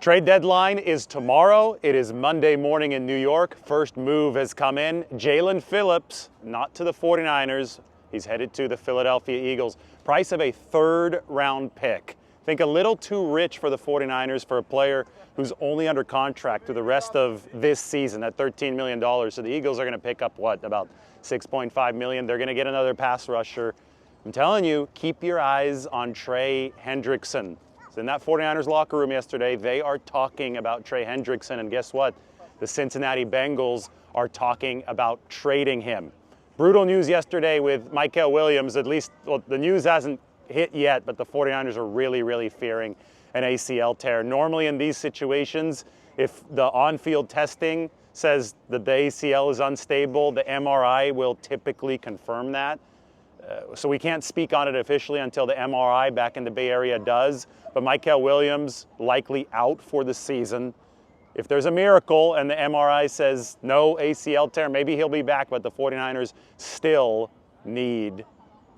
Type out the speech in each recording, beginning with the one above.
Trade deadline is tomorrow. It is Monday morning in New York. First move has come in. Jalen Phillips, not to the 49ers. He's headed to the Philadelphia Eagles. Price of a third-round pick. Think a little too rich for the 49ers for a player who's only under contract through the rest of this season at $13 million. So the Eagles are going to pick up, what, about $6.5 million. They're going to get another pass rusher. I'm telling you, keep your eyes on Trey Hendrickson. In that 49ers locker room yesterday, they are talking about Trey Hendrickson, and guess what? The Cincinnati Bengals are talking about trading him. Brutal news yesterday with Mykel Williams. At least, well, the news hasn't hit yet, but the 49ers are really fearing an ACL tear. Normally in these situations, if the on-field testing says that the ACL is unstable, the MRI will typically confirm that. So we can't speak on it officially until the MRI back in the Bay Area does. But Mykel Williams likely out for the season. If there's a miracle and the MRI says no ACL tear, maybe he'll be back, but the 49ers still need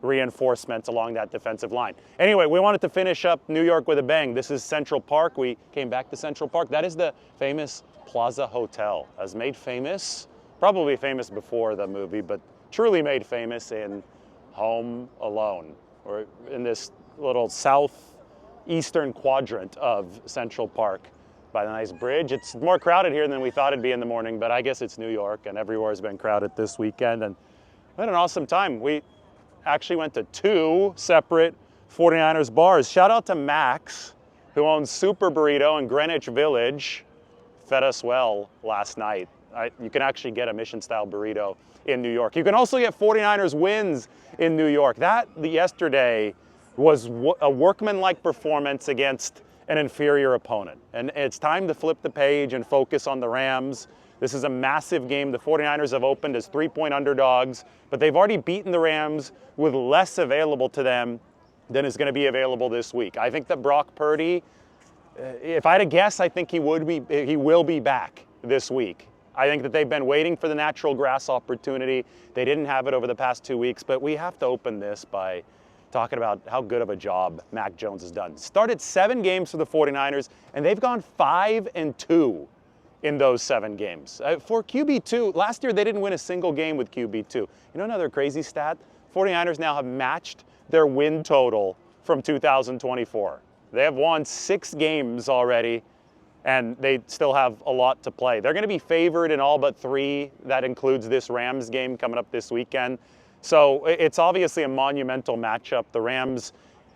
reinforcements along that defensive line. Anyway, we wanted to finish up New York with a bang. This is Central Park. We came back to Central Park. That is the famous Plaza Hotel, as made famous, probably famous before the movie, but truly made famous in Home Alone, or in this little southeastern quadrant of Central Park by the nice bridge. It's more crowded here than we thought it'd be in the morning, but I guess it's New York and everywhere has been crowded this weekend, and we had an awesome time. We actually went to two separate 49ers bars. Shout out to Max, who owns Super Burrito in Greenwich Village. Fed us well last night. You can actually get a Mission-style burrito in New York. You can also get 49ers wins in New York. That yesterday was a workmanlike performance against an inferior opponent. And it's time to flip the page and focus on the Rams. This is a massive game. The 49ers have opened as 3-point underdogs, but they've already beaten the Rams with less available to them than is going to be available this week. I think that Brock Purdy, if I had to guess, I think he will be back this week. I think that they've been waiting for the natural grass opportunity. They didn't have it over the past 2 weeks, but we have to open this by talking about how good of a job Mac Jones has done. Started 7 games for the 49ers, and they've gone 5-2 in those 7 games. For QB2, last year they didn't win a single game with QB2. You know another crazy stat? 49ers now have matched their win total from 2024. They have won 6 games already, and they still have a lot to play. They're going to be favored in all but 3. That includes this Rams game coming up this weekend. So it's obviously a monumental matchup. The Rams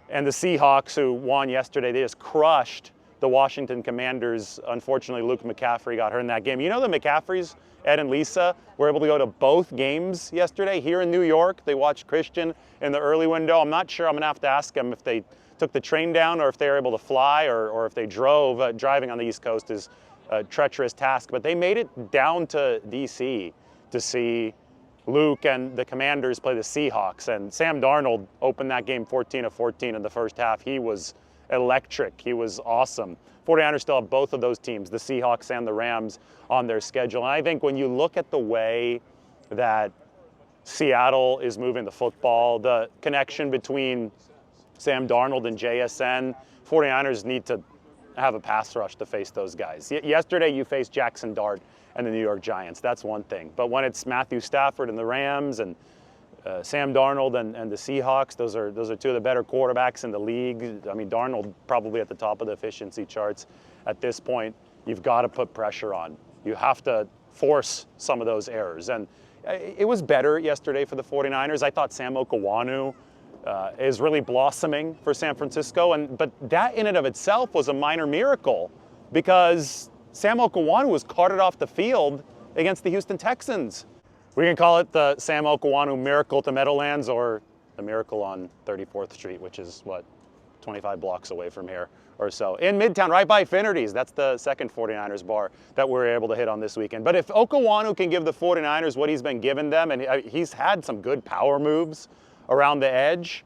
and the Seahawks, who won yesterday, they just crushed the Washington Commanders. Unfortunately, Luke McCaffrey got hurt in that game. You know the McCaffreys, Ed and Lisa, were able to go to both games yesterday here in New York. They watched Christian in the early window. I'm not sure. I'm going to have to ask them if they took the train down or if they were able to fly or if they drove. Driving on the East Coast is a treacherous task, but they made it down to D.C. to see Luke and the Commanders play the Seahawks, and Sam Darnold opened that game 14 of 14 in the first half. He was electric. He was awesome. 49ers still have both of those teams, the Seahawks and the Rams, on their schedule. And I think when you look at the way that Seattle is moving the football, the connection between Sam Darnold and JSN, 49ers need to have a pass rush to face those guys. Yesterday you faced Jackson Dart and the New York Giants. That's one thing. But when it's Matthew Stafford and the Rams and Sam Darnold and the Seahawks, those are 2 of the better quarterbacks in the league. I mean, Darnold probably at the top of the efficiency charts at this point. You've got to put pressure on. You have to force some of those errors. And it was better yesterday for the 49ers. I thought Sam Okawanu is really blossoming for San Francisco. But that in and of itself was a minor miracle because Sam Okawanu was carted off the field against the Houston Texans. We can call it the Sam Okawanu miracle to Meadowlands or the miracle on 34th Street, which is, 25 blocks away from here or so. In Midtown, right by Finnerty's. That's the second 49ers bar that we were able to hit on this weekend. But if Okawanu can give the 49ers what he's been giving them, and he's had some good power moves around the edge,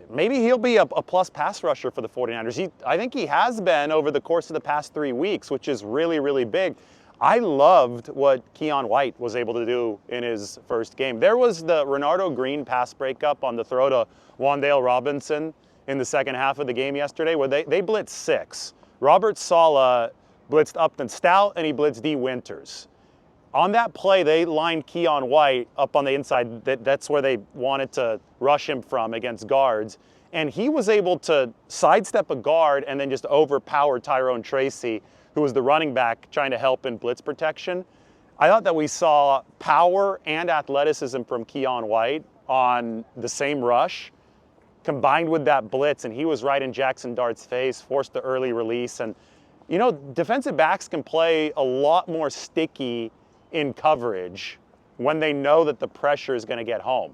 maybe he'll be a plus pass rusher for the 49ers. I think he has been over the course of the past 3 weeks, which is really big. I loved what Keon White was able to do in his first game. There was the Renardo Green pass breakup on the throw to Wan'Dale Robinson in the second half of the game yesterday where they blitzed 6 Robert Saleh blitzed Upton Stout and he blitzed D. Winters. On that play, they lined Keon White up on the inside. That's where they wanted to rush him from against guards. And he was able to sidestep a guard and then just overpower Tyrone Tracy, who was the running back trying to help in blitz protection. I thought that we saw power and athleticism from Keon White on the same rush, combined with that blitz, and he was right in Jackson Dart's face, forced the early release. And, you know, defensive backs can play a lot more sticky in coverage when they know that the pressure is going to get home.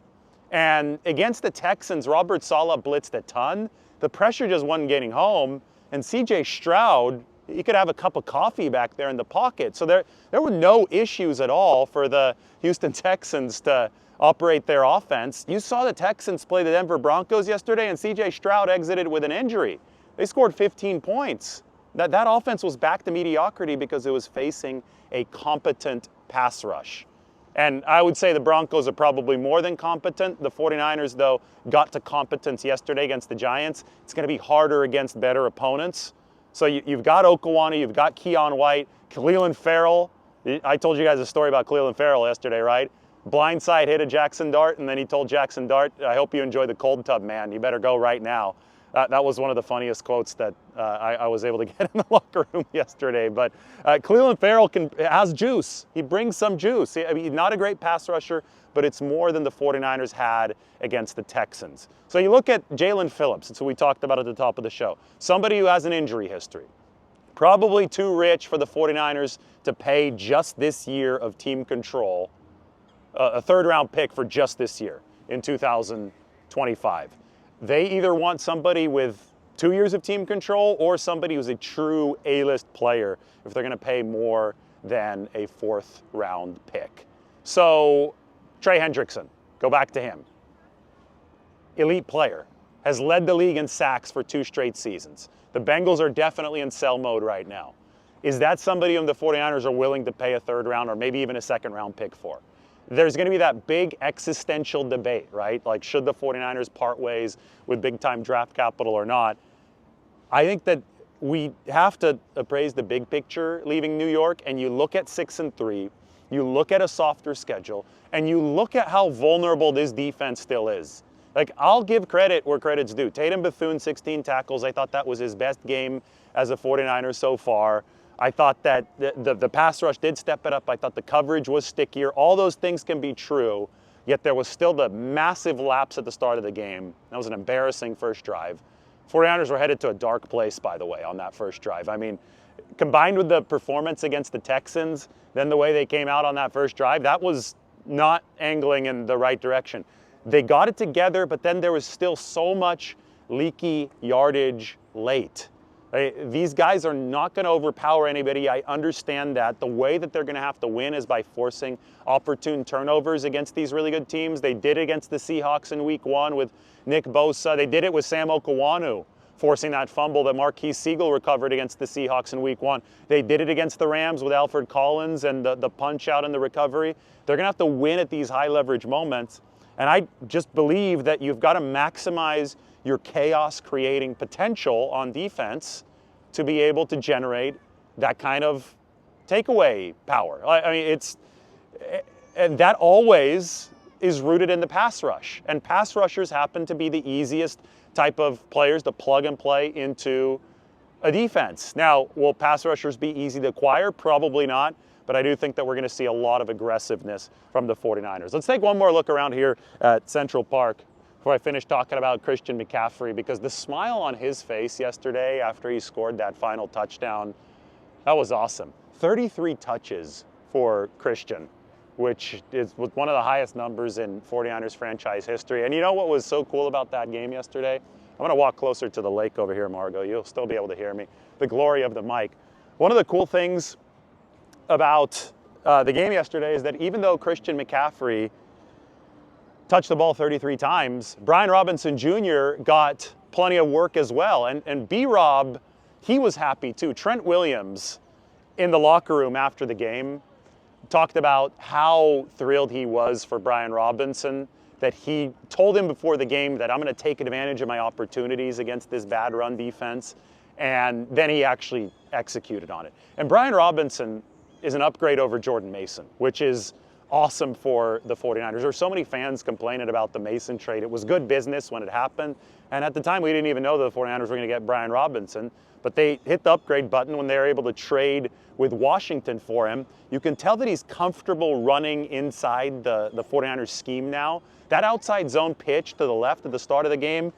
And against the Texans, Robert Saleh blitzed a ton. The pressure just wasn't getting home. And C.J. Stroud, he could have a cup of coffee back there in the pocket. So there were no issues at all for the Houston Texans to operate their offense. You saw the Texans play the Denver Broncos yesterday, and C.J. Stroud exited with an injury. They scored 15 points. That offense was back to mediocrity because it was facing a competent pass rush. And I would say the Broncos are probably more than competent. The 49ers, though, got to competence yesterday against the Giants. It's going to be harder against better opponents. So you've got Okawani, you've got Keon White, Cleveland Farrell. I told you guys a story about Cleveland Farrell yesterday, right? Blindside hit a Jackson Dart, and then he told Jackson Dart, I hope you enjoy the cold tub, man. You better go right now. That was one of the funniest quotes that I was able to get in the locker room yesterday. But Cleveland Farrell has juice. He brings some juice. I mean, he's not a great pass rusher, but it's more than the 49ers had against the Texans. So you look at Jalen Phillips. It's who we talked about at the top of the show. Somebody who has an injury history. Probably too rich for the 49ers to pay just this year of team control, a third-round pick for just this year in 2025. They either want somebody with 2 years of team control or somebody who's a true A-list player if they're going to pay more than a fourth-round pick. So Trey Hendrickson, go back to him. Elite player, has led the league in sacks for 2 straight seasons. The Bengals are definitely in sell mode right now. Is that somebody whom the 49ers are willing to pay a third-round or maybe even a second-round pick for? There's going to be that big existential debate, right? Like, should the 49ers part ways with big-time draft capital or not? I think that we have to appraise the big picture leaving New York, and you look at 6-3, you look at a softer schedule, and you look at how vulnerable this defense still is. Like, I'll give credit where credit's due. Tatum Bethune, 16 tackles. I thought that was his best game as a 49er so far. I thought that the pass rush did step it up. I thought the coverage was stickier. All those things can be true, yet there was still the massive lapse at the start of the game. That was an embarrassing first drive. 49ers were headed to a dark place, by the way, on that first drive. I mean, combined with the performance against the Texans, then the way they came out on that first drive, that was not angling in the right direction. They got it together, but then there was still so much leaky yardage late. These guys are not going to overpower anybody. I understand that. The way that they're going to have to win is by forcing opportune turnovers against these really good teams. They did it against the Seahawks in week 1 with Nick Bosa. They did it with Sam Okawanu, forcing that fumble that Marquise Siegel recovered against the Seahawks in week 1. They did it against the Rams with Alfred Collins and the punch out in the recovery. They're going to have to win at these high leverage moments. And I just believe that you've got to maximize your chaos creating potential on defense to be able to generate that kind of takeaway power. I mean, and that always is rooted in the pass rush. And pass rushers happen to be the easiest type of players to plug and play into a defense. Now, will pass rushers be easy to acquire? Probably not. But I do think that we're going to see a lot of aggressiveness from the 49ers. Let's take one more look around here at Central Park before I finish talking about Christian McCaffrey, because the smile on his face yesterday after he scored that final touchdown, that was awesome. 33 touches for Christian, which was one of the highest numbers in 49ers franchise history. And you know what was so cool about that game yesterday? I'm going to walk closer to the lake over here, Margot. You'll still be able to hear me. The glory of the mic. One of the cool things about the game yesterday is that even though Christian McCaffrey touched the ball 33 times, Brian Robinson Jr. got plenty of work as well. And B-Rob, he was happy too. Trent Williams in the locker room after the game talked about how thrilled he was for Brian Robinson, that he told him before the game that I'm going to take advantage of my opportunities against this bad run defense. And then he actually executed on it. And Brian Robinson is an upgrade over Jordan Mason, which is awesome for the 49ers. There were so many fans complaining about the Mason trade. It was good business when it happened. And at the time, we didn't even know the 49ers were going to get Brian Robinson. But they hit the upgrade button when they were able to trade with Washington for him. You can tell that he's comfortable running inside the 49ers scheme now. That outside zone pitch to the left at the start of the game,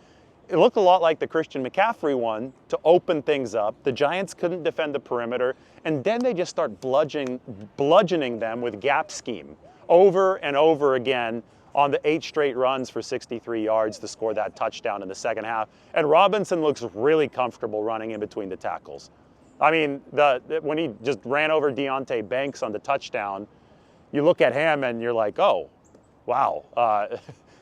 it looked a lot like the Christian McCaffrey one to open things up. The Giants couldn't defend the perimeter, and then they just start bludgeoning them with gap scheme over and over again on the 8 straight runs for 63 yards to score that touchdown in the second half. And Robinson looks really comfortable running in between the tackles. I mean, when he just ran over Deonte Banks on the touchdown, you look at him and you're like, oh, wow.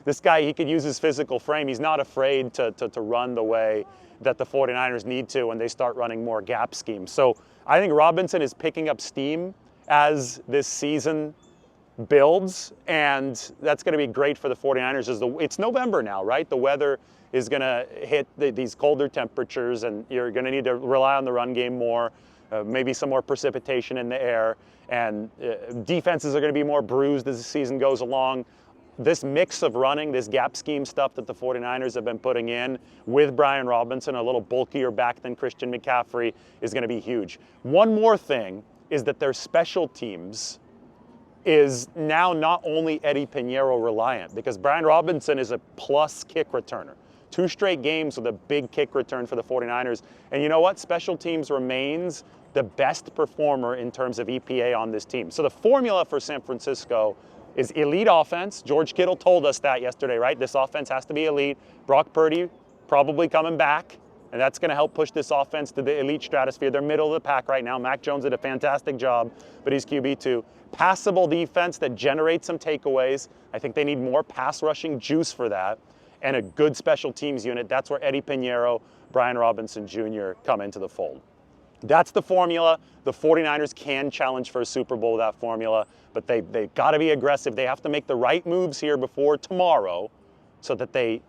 This guy, he could use his physical frame. He's not afraid to run the way that the 49ers need to when they start running more gap schemes. So I think Robinson is picking up steam as this season builds, and that's going to be great for the 49ers. It's November now, right? The weather is going to hit these colder temperatures, and you're going to need to rely on the run game more, maybe some more precipitation in the air, and defenses are going to be more bruised as the season goes along. This mix of running, this gap scheme stuff that the 49ers have been putting in with Brian Robinson, a little bulkier back than Christian McCaffrey, is going to be huge. One more thing is that their special teams is now not only Eddie Pinheiro reliant, because Brian Robinson is a plus kick returner. 2 straight games with a big kick return for the 49ers. And you know what? Special teams remains the best performer in terms of EPA on this team. So the formula for San Francisco is elite offense. George Kittle told us that yesterday, right? This offense has to be elite. Brock Purdy probably coming back, and that's going to help push this offense to the elite stratosphere. They're middle of the pack right now. Mac Jones did a fantastic job, but he's QB2. Passable defense that generates some takeaways. I think they need more pass rushing juice for that, and a good special teams unit. That's where Eddie Pinheiro, Brian Robinson Jr. come into the fold. That's the formula. The 49ers can challenge for a Super Bowl with that formula, but they've got to be aggressive. They have to make the right moves here before tomorrow so that they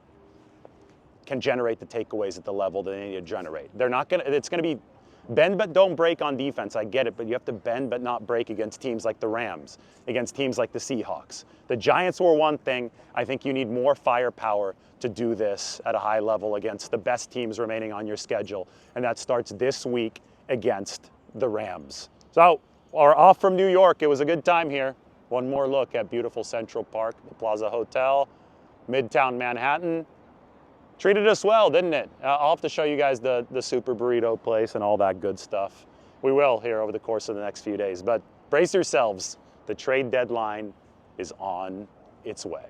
can generate the takeaways at the level that they need to generate. They're not going to, it's going to be bend but don't break on defense. I get it, but you have to bend but not break against teams like the Rams, against teams like the Seahawks. The Giants were one thing. I think you need more firepower to do this at a high level against the best teams remaining on your schedule, and that starts this week against the Rams. So, we're off from New York. It was a good time here. One more look at beautiful Central Park, the Plaza Hotel, Midtown Manhattan. Treated us well, didn't it? I'll have to show you guys the Super Burrito place and all that good stuff. We will here over the course of the next few days. But brace yourselves. The trade deadline is on its way.